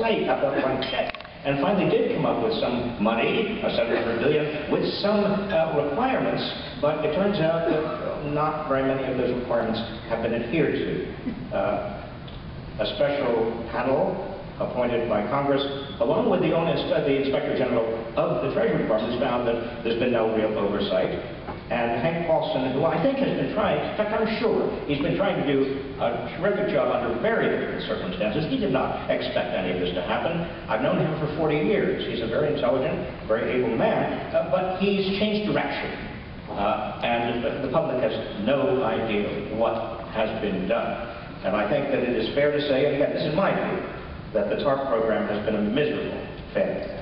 slate up that one check, and finally did come up with some money, $700 billion, with some requirements, but it turns out that not very many of those requirements have been adhered to. A special panel appointed by Congress, along with the Inspector General of the Treasury Department, has found that there's been no real oversight. And Hank Paulson, who I think has been trying, in fact I'm sure, he's been trying to do a terrific job under very different circumstances. He did not expect any of this to happen. I've known him for 40 years. He's a very intelligent, very able man, but he's changed direction. And the public has no idea what has been done. And I think that it is fair to say, and again, this is my view, that the TARP program has been a miserable failure.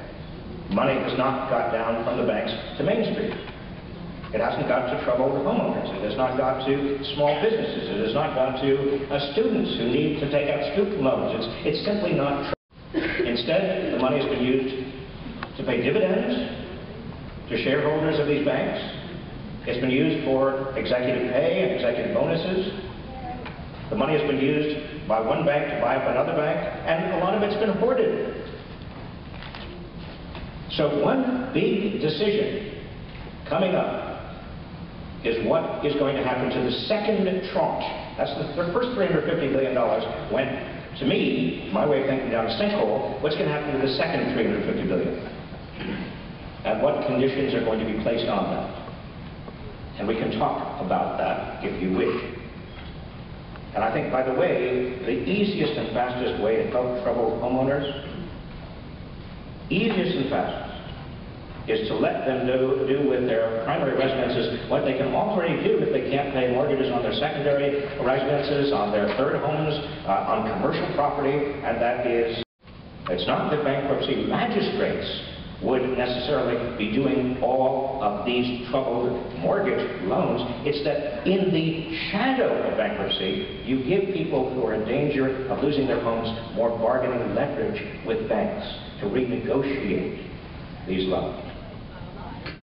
Money has not got down from the banks to Main Street. It hasn't got to troubled homeowners. It has not got to small businesses. It has not got to students who need to take out student loans. It's simply not true. Instead, the money has been used to pay dividends to shareholders of these banks. It's been used for executive pay and executive bonuses. The money has been used by one bank to buy up another bank, and a lot of it's been hoarded. So one big decision coming up is what is going to happen to the second tranche. That's the first $350 billion went, to me, my way of thinking, down a sinkhole. What's going to happen to the second $350 billion? And what conditions are going to be placed on that? And we can talk about that if you wish. And I think, by the way, the easiest and fastest way to help troubled homeowners, easiest and fastest, is to let them do with their primary residences what they can already do if they can't pay mortgages on their secondary residences, on their third homes, on commercial property, and that is, it's not that bankruptcy magistrates would necessarily be doing all of these troubled mortgage loans. It's that in the shadow of bankruptcy, you give people who are in danger of losing their homes more bargaining leverage with banks to renegotiate these loans.